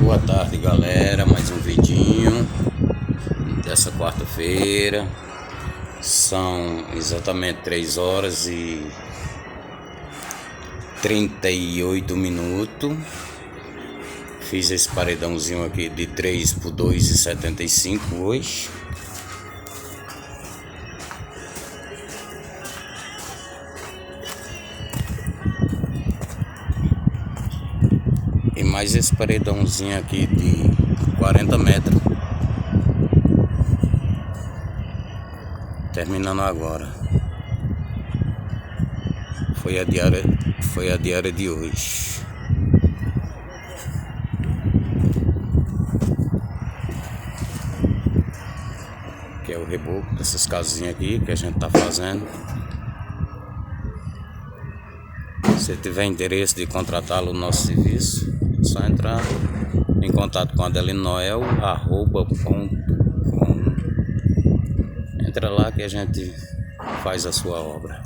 Boa tarde, galera, mais um vidinho dessa quarta-feira. São exatamente 3 horas e 38 minutos. Fiz esse paredãozinho aqui de 3 por 2,75 hoje. E mais esse paredãozinho aqui de 40 metros. Terminando agora. Foi a diária de hoje. Que é o reboco dessas casinhas aqui que a gente tá fazendo. Se tiver interesse de contratá-lo no nosso serviço, é só entrar em contato com adelinoel@com. Entra lá que a gente faz a sua obra.